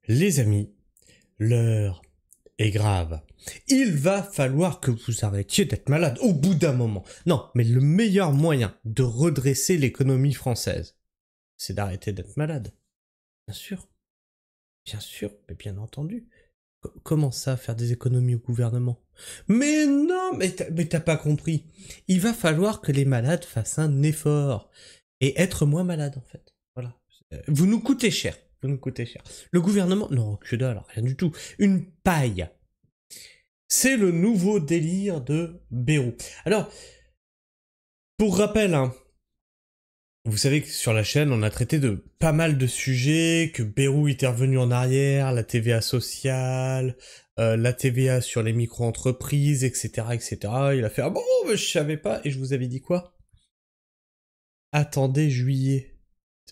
Les amis, l'heure est grave. Il va falloir que vous arrêtiez d'être malade au bout d'un moment. Non, mais le meilleur moyen de redresser l'économie française, c'est d'arrêter d'être malade. Bien sûr, mais bien entendu. Comment ça, faire des économies au gouvernement? Mais non, mais t'as pas compris. Il va falloir que les malades fassent un effort et être moins malades en fait. Voilà. Vous nous coûtez cher. Vous nous coûtez cher. Le gouvernement, non, que dalle, rien du tout. Une paille. C'est le nouveau délire de Bayrou. Alors, pour rappel, hein, vous savez que sur la chaîne, on a traité de pas mal de sujets, que Bayrou était revenu en arrière, la TVA sociale, la TVA sur les micro-entreprises, etc., etc. Il a fait « Ah bon, mais je savais pas », et je vous avais dit quoi? Attendez juillet.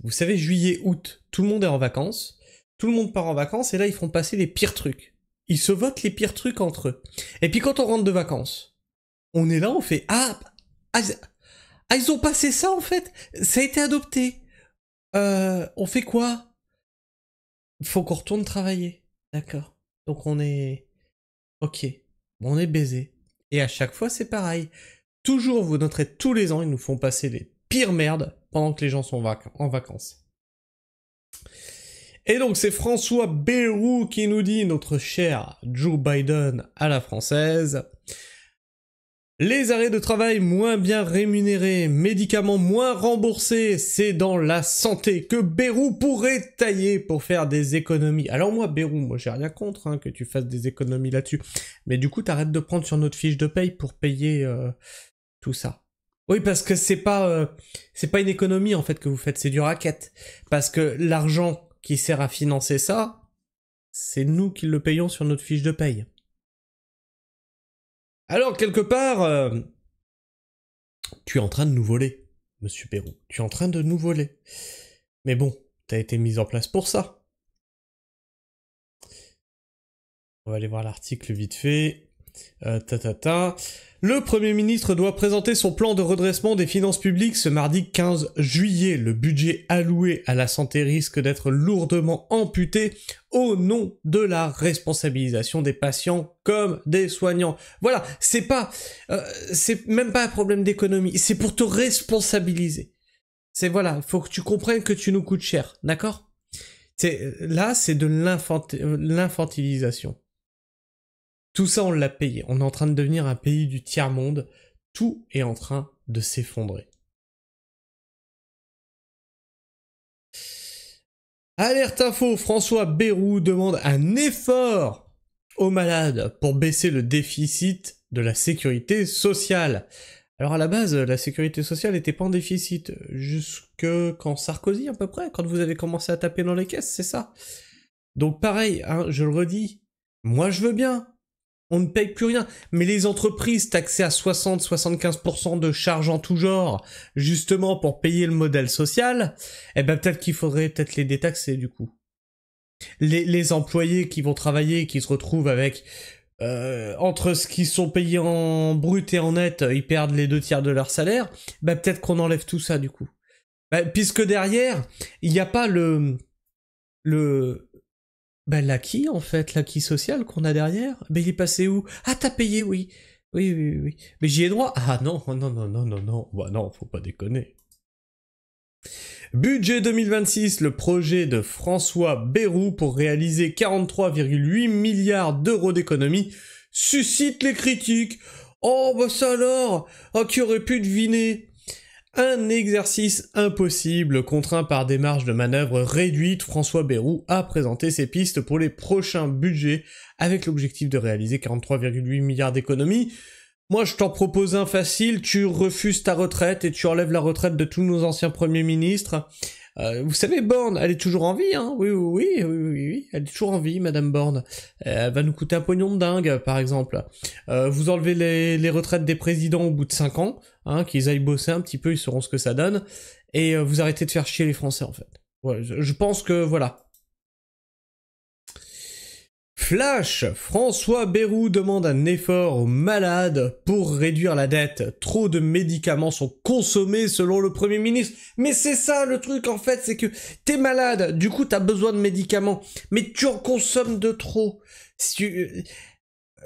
Vous savez, juillet, août, tout le monde est en vacances, tout le monde part en vacances, et là, ils font passer les pires trucs. Ils se votent les pires trucs entre eux. Et puis quand on rentre de vacances, on est là, on fait « Ah, ils ont passé ça en fait, ça a été adopté. On fait quoi? Faut qu'on retourne travailler. D'accord. Donc on est... Ok. Bon, on est baisé. Et à chaque fois, c'est pareil. Toujours, vous noterez, tous les ans, ils nous font passer les pires merdes pendant que les gens sont en vacances. Et donc, c'est François Bayrou qui nous dit, notre cher Joe Biden à la française... Les arrêts de travail moins bien rémunérés, médicaments moins remboursés, c'est dans la santé que Bayrou pourrait tailler pour faire des économies. Alors moi, Bayrou, moi j'ai rien contre hein, que tu fasses des économies là-dessus. Mais du coup, t'arrêtes de prendre sur notre fiche de paye pour payer tout ça. Oui, parce que c'est pas une économie en fait que vous faites, c'est du racket. Parce que l'argent qui sert à financer ça, c'est nous qui le payons sur notre fiche de paye. Alors, quelque part, tu es en train de nous voler, monsieur Bayrou. Tu es en train de nous voler. Mais bon, t'as été mis en place pour ça. On va aller voir l'article vite fait. Le Premier ministre doit présenter son plan de redressement des finances publiques ce mardi 15 juillet. Le budget alloué à la santé risque d'être lourdement amputé au nom de la responsabilisation des patients comme des soignants. Voilà, c'est même pas un problème d'économie, c'est pour te responsabiliser. C'est voilà, faut que tu comprennes que tu nous coûtes cher, d'accord? Là, c'est de l'infantilisation. Tout ça, on l'a payé. On est en train de devenir un pays du tiers-monde. Tout est en train de s'effondrer. Alerte info, François Bayrou demande un effort aux malades pour baisser le déficit de la sécurité sociale. Alors à la base, la sécurité sociale n'était pas en déficit, jusque quand Sarkozy à peu près, quand vous avez commencé à taper dans les caisses, c'est ça. Donc pareil, hein, je le redis, moi je veux bien. On ne paye plus rien, mais les entreprises taxées à 60-75% de charges en tout genre, justement pour payer le modèle social, eh ben peut-être qu'il faudrait peut-être les détaxer du coup. Les employés qui vont travailler, qui se retrouvent avec entre ce qu'ils sont payés en brut et en net, ils perdent les 2 tiers de leur salaire, ben peut-être qu'on enlève tout ça du coup. Ben, puisque derrière, il n'y a pas l'acquis, en fait, l'acquis social qu'on a derrière, ben il est passé où? Ah, t'as payé, oui. Oui. Mais j'y ai droit? Ah non. Bah non, faut pas déconner. Budget 2026, le projet de François Bayrou pour réaliser 43,8 milliards d'euros d'économies suscite les critiques. Oh, bah ça alors! Oh, qui aurait pu deviner? Un exercice impossible, contraint par des marges de manœuvre réduites, François Bayrou a présenté ses pistes pour les prochains budgets avec l'objectif de réaliser 43,8 milliards d'économies. Moi je t'en propose un facile, tu refuses ta retraite et tu enlèves la retraite de tous nos anciens premiers ministres. Vous savez, Borne, elle est toujours en vie, hein? Oui, elle est toujours en vie, Madame Borne. Elle va nous coûter un pognon de dingue, par exemple. Vous enlevez les retraites des présidents au bout de 5 ans, hein, qu'ils aillent bosser un petit peu, ils sauront ce que ça donne, et vous arrêtez de faire chier les Français, en fait. Ouais, je pense que, voilà. Flash, François Bayrou demande un effort aux malades pour réduire la dette. Trop de médicaments sont consommés selon le Premier ministre. Mais c'est ça le truc en fait, c'est que t'es malade, du coup t'as besoin de médicaments, mais tu en consommes de trop.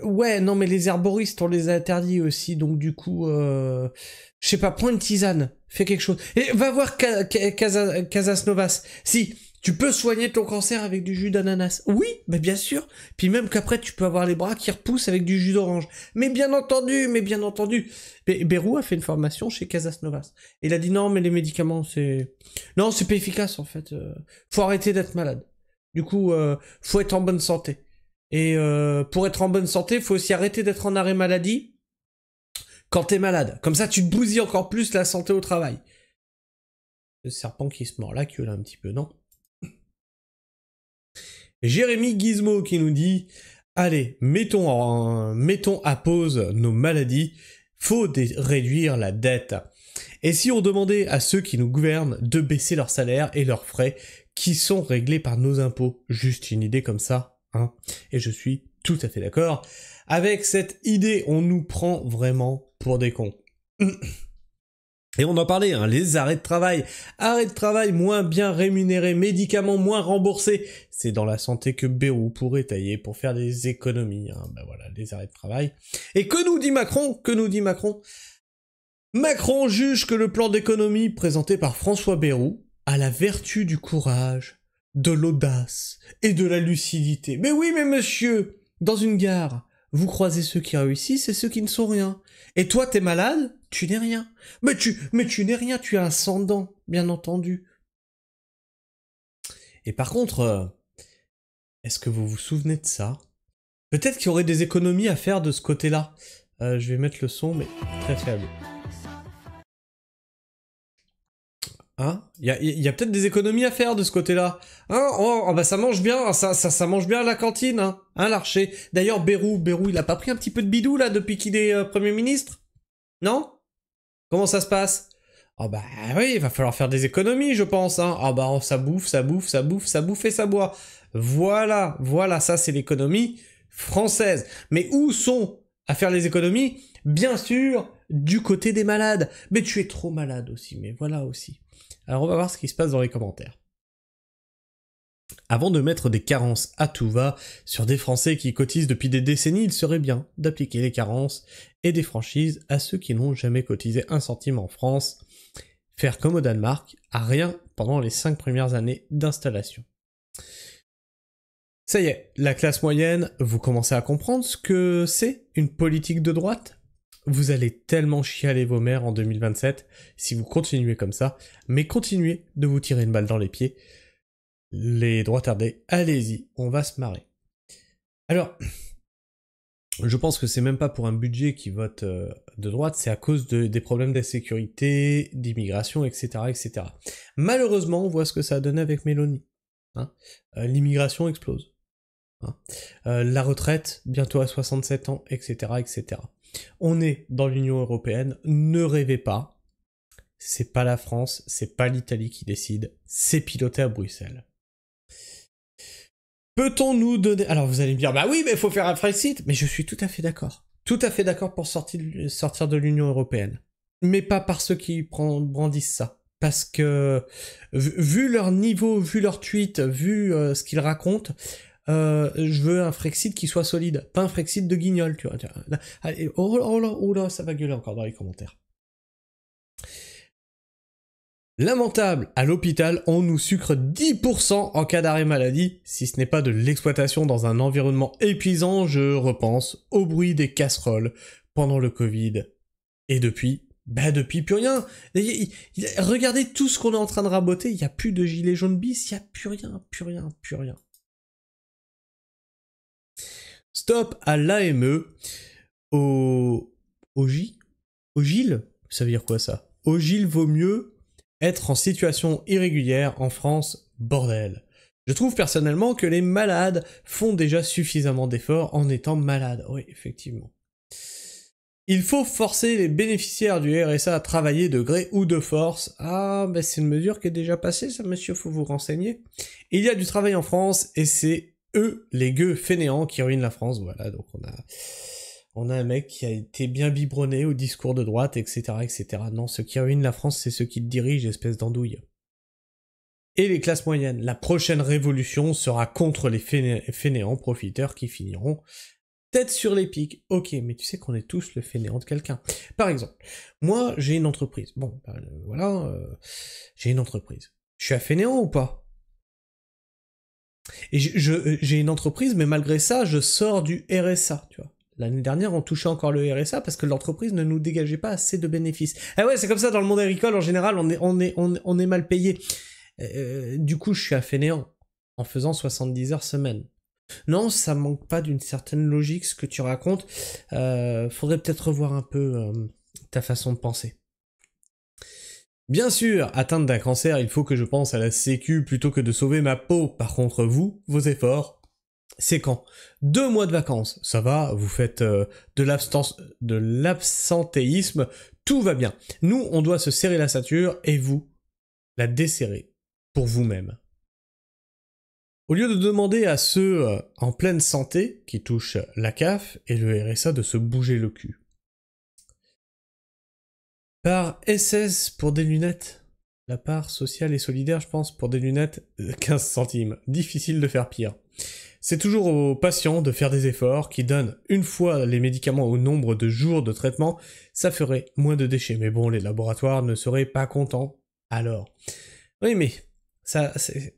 Ouais, non mais les herboristes on les a interdits aussi, donc du coup, je sais pas, prends une tisane, fais quelque chose. Et va voir Casas Novas. Si... Tu peux soigner ton cancer avec du jus d'ananas. Oui, mais bien sûr. Puis même qu'après, tu peux avoir les bras qui repoussent avec du jus d'orange. Mais bien entendu, mais bien entendu. Bayrou a fait une formation chez Casas Novas. Il a dit non, mais les médicaments, c'est... Non, c'est pas efficace, en fait. Faut arrêter d'être malade. Du coup, faut être en bonne santé. Et pour être en bonne santé, faut aussi arrêter d'être en arrêt maladie quand t'es malade. Comme ça, tu te bousilles encore plus la santé au travail. Le serpent qui se mord la queue, là, un petit peu, non ? Jérémy Gizmo qui nous dit « Allez, mettons à pause nos maladies, faut réduire la dette. Et si on demandait à ceux qui nous gouvernent de baisser leurs salaires et leurs frais qui sont réglés par nos impôts ?» Juste une idée comme ça, hein. Et je suis tout à fait d'accord. Avec cette idée, on nous prend vraiment pour des cons. Et on en parlait, hein, les arrêts de travail moins bien rémunérés, médicaments moins remboursés. C'est dans la santé que Bayrou pourrait tailler pour faire des économies. Hein. Ben voilà, les arrêts de travail. Et que nous dit Macron ? Macron juge que le plan d'économie présenté par François Bayrou a la vertu du courage, de l'audace et de la lucidité. Mais oui, mais monsieur, dans une gare, vous croisez ceux qui réussissent et ceux qui ne sont rien. Et toi, t'es malade ? Tu n'es rien. Mais tu n'es rien, tu as un sang dents, bien entendu. Et par contre, est-ce que vous vous souvenez de ça ? Peut-être qu'il y aurait des économies à faire de ce côté-là. Je vais mettre le son, mais très faible. Hein ? Il y a peut-être des économies à faire de ce côté-là. Hein ? Oh, bah ça mange bien, ça mange bien à la cantine, hein, Larcher. D'ailleurs, Bayrou, il a pas pris un petit peu de bidou, là, depuis qu'il est Premier ministre ? Non ? Comment ça se passe ? Ah bah oui, il va falloir faire des économies, je pense, hein. Ah bah ça bouffe et ça boit. Voilà, ça c'est l'économie française. Mais où sont à faire les économies ? Bien sûr, du côté des malades. Mais tu es trop malade aussi, mais voilà aussi. Alors on va voir ce qui se passe dans les commentaires. Avant de mettre des carences à tout va sur des Français qui cotisent depuis des décennies, il serait bien d'appliquer les carences et des franchises à ceux qui n'ont jamais cotisé un centime en France. Faire comme au Danemark, à rien pendant les 5 premières années d'installation. Ça y est, la classe moyenne, vous commencez à comprendre ce que c'est une politique de droite ? Vous allez tellement chialer vos mères en 2027 si vous continuez comme ça, mais continuez de vous tirer une balle dans les pieds. Les droitardés, allez-y, on va se marrer. Alors, je pense que c'est même pas pour un budget qui vote de droite, c'est à cause des problèmes d'insécurité, d'immigration, etc., etc. Malheureusement, on voit ce que ça a donné avec Mélanie. Hein. L'immigration explose. Hein. La retraite, bientôt à 67 ans, etc., etc. On est dans l'Union Européenne, ne rêvez pas. C'est pas la France, c'est pas l'Italie qui décide, c'est piloté à Bruxelles. Peut-on nous donner... Alors vous allez me dire, bah oui, mais il faut faire un Frexit. Mais je suis tout à fait d'accord. Tout à fait d'accord pour sortir de l'Union Européenne. Mais pas par ceux qui brandissent ça. Parce que, vu leur niveau, vu leur tweet, vu ce qu'ils racontent, je veux un Frexit qui soit solide. Pas un Frexit de guignol, tu vois. Allez, oh là, ça va gueuler encore dans les commentaires. Lamentable, à l'hôpital, on nous sucre 10% en cas d'arrêt maladie. Si ce n'est pas de l'exploitation dans un environnement épuisant, je repense au bruit des casseroles pendant le Covid. Et depuis plus rien. Regardez tout ce qu'on est en train de raboter, il n'y a plus de gilets jaunes bis, il n'y a plus rien. Stop à l'AME, au Gilles, ça veut dire quoi ça ? Au Gilles vaut mieux être en situation irrégulière en France, bordel. Je trouve personnellement que les malades font déjà suffisamment d'efforts en étant malades. Oui, effectivement. Il faut forcer les bénéficiaires du RSA à travailler de gré ou de force. Ah, ben c'est une mesure qui est déjà passée, ça monsieur, faut vous renseigner. Il y a du travail en France et c'est eux, les gueux fainéants qui ruinent la France. Voilà, donc on a un mec qui a été bien biberonné au discours de droite, etc., etc. Non, ceux qui ruinent la France, c'est ceux qui te dirigent, espèce d'andouille. Et les classes moyennes. La prochaine révolution sera contre les fainéants profiteurs qui finiront tête sur les pics. Ok, mais tu sais qu'on est tous le fainéant de quelqu'un. Par exemple, moi, j'ai une entreprise. Bon, voilà, j'ai une entreprise. Je suis un fainéant ou pas? Et j'ai une entreprise, mais malgré ça, je sors du RSA, tu vois. L'année dernière, on touchait encore le RSA parce que l'entreprise ne nous dégageait pas assez de bénéfices. Ah ouais, c'est comme ça dans le monde agricole, en général, on est mal payé. Du coup, je suis un fainéant en faisant 70 heures semaine. Non, ça manque pas d'une certaine logique, ce que tu racontes. Faudrait peut-être revoir un peu ta façon de penser. Bien sûr, atteinte d'un cancer, il faut que je pense à la sécu plutôt que de sauver ma peau. Par contre, vous, vos efforts, c'est quand 2 mois de vacances, ça va, vous faites de l'absentéisme, tout va bien. Nous, on doit se serrer la ceinture et vous, la desserrer pour vous-même. Au lieu de demander à ceux en pleine santé, qui touchent la CAF et le RSA, de se bouger le cul. Par SS pour des lunettes. La part sociale et solidaire, je pense, pour des lunettes, 15 centimes. Difficile de faire pire. C'est toujours aux patients de faire des efforts qui donnent une fois les médicaments au nombre de jours de traitement, ça ferait moins de déchets. Mais bon, les laboratoires ne seraient pas contents. Alors. Oui, mais ça, c'est...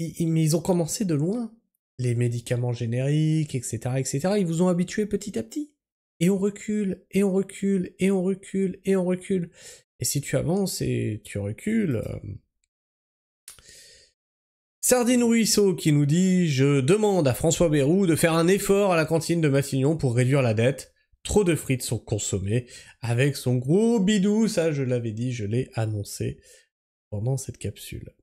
Mais ils ont commencé de loin. Les médicaments génériques, etc., etc., ils vous ont habitué petit à petit. Et on recule, et on recule, et on recule, et on recule. Et si tu avances et tu recules... Sardine Ruisseau qui nous dit « Je demande à François Bayrou de faire un effort à la cantine de Matignon pour réduire la dette. Trop de frites sont consommées. Avec son gros bidou, ça je l'avais dit, je l'ai annoncé pendant cette capsule. »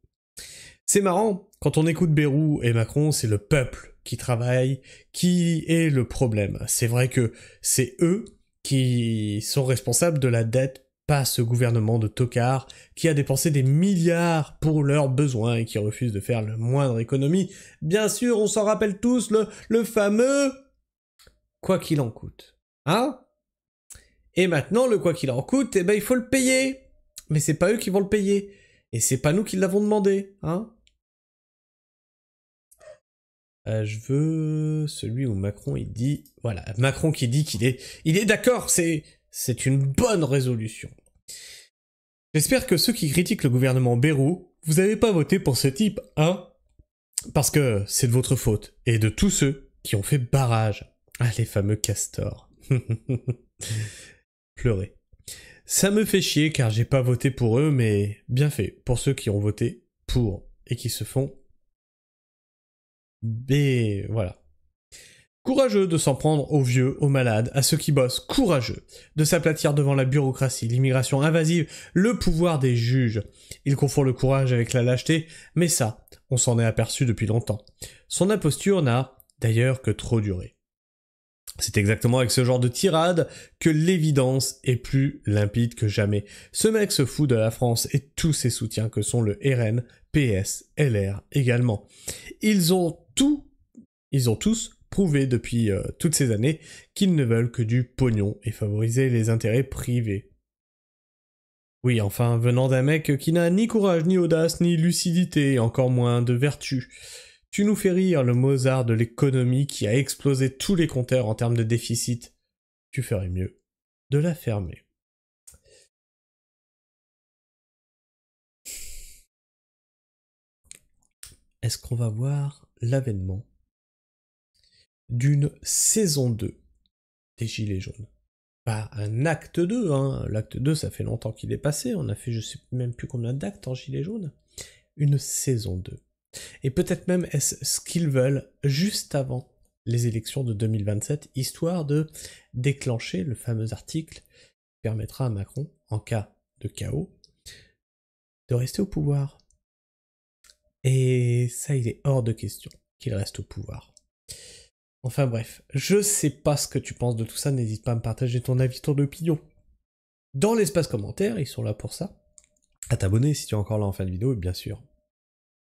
C'est marrant, quand on écoute Bayrou et Macron, c'est le peuple qui travaille, qui est le problème. C'est vrai que c'est eux qui sont responsables de la dette, pas ce gouvernement de tocards qui a dépensé des milliards pour leurs besoins et qui refuse de faire le moindre économie. Bien sûr, on s'en rappelle tous, le fameux « quoi qu'il en coûte ». Hein? Et maintenant, le « quoi qu'il en coûte », eh ben il faut le payer. Mais c'est pas eux qui vont le payer. Et c'est pas nous qui l'avons demandé, hein? Je veux celui où Macron il dit, voilà, Macron qui dit qu'il est d'accord, c'est une bonne résolution. J'espère que ceux qui critiquent le gouvernement Bayrou, vous avez pas voté pour ce type, hein? Parce que c'est de votre faute, et de tous ceux qui ont fait barrage. Ah, les fameux castors. Pleurer. Ça me fait chier car j'ai pas voté pour eux, mais bien fait pour ceux qui ont voté pour et qui se font... voilà. Courageux de s'en prendre aux vieux, aux malades, à ceux qui bossent, courageux de s'aplatir devant la bureaucratie, l'immigration invasive, le pouvoir des juges. Il confond le courage avec la lâcheté, mais ça, on s'en est aperçu depuis longtemps. Son imposture n'a, d'ailleurs, que trop duré. C'est exactement avec ce genre de tirade que l'évidence est plus limpide que jamais. Ce mec se fout de la France et tous ses soutiens que sont le RN, PS, LR également. Ils ont tous prouvé depuis toutes ces années qu'ils ne veulent que du pognon et favoriser les intérêts privés. Oui, enfin, venant d'un mec qui n'a ni courage, ni audace, ni lucidité, et encore moins de vertu. Tu nous fais rire, le Mozart de l'économie qui a explosé tous les compteurs en termes de déficit. Tu ferais mieux de la fermer. Est-ce qu'on va voir l'avènement d'une saison 2 des Gilets jaunes? Pas un acte 2, hein. L'acte 2, ça fait longtemps qu'il est passé. On a fait je sais même plus combien d'actes en Gilets jaunes. Une saison 2. Et peut-être même est-ce ce qu'ils veulent juste avant les élections de 2027, histoire de déclencher le fameux article qui permettra à Macron, en cas de chaos, de rester au pouvoir. Et ça, il est hors de question qu'il reste au pouvoir. Enfin bref, je sais pas ce que tu penses de tout ça, n'hésite pas à me partager ton avis, ton opinion. Dans l'espace commentaire, ils sont là pour ça. À t'abonner si tu es encore là en fin de vidéo, et bien sûr,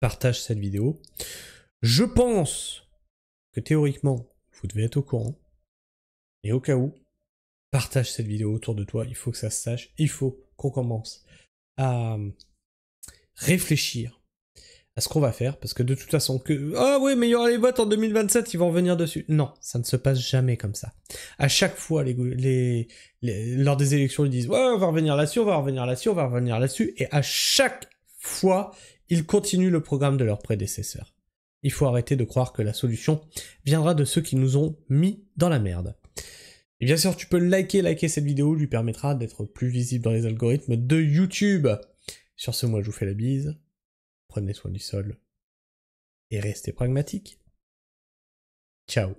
partage cette vidéo. Je pense que théoriquement, vous devez être au courant. Et au cas où, partage cette vidéo autour de toi, il faut que ça se sache. Il faut qu'on commence à réfléchir à ce qu'on va faire, parce que de toute façon, ah oui, mais il y aura les votes en 2027, ils vont revenir dessus. Non, ça ne se passe jamais comme ça. À chaque fois, lors des élections, ils disent ouais, on va revenir là-dessus, on va revenir là-dessus, on va revenir là-dessus, et à chaque fois, ils continuent le programme de leurs prédécesseurs. Il faut arrêter de croire que la solution viendra de ceux qui nous ont mis dans la merde. Et bien sûr, tu peux liker cette vidéo, lui permettra d'être plus visible dans les algorithmes de YouTube. Sur ce, moi, je vous fais la bise. Prenez soin du sol et restez pragmatiques. Ciao.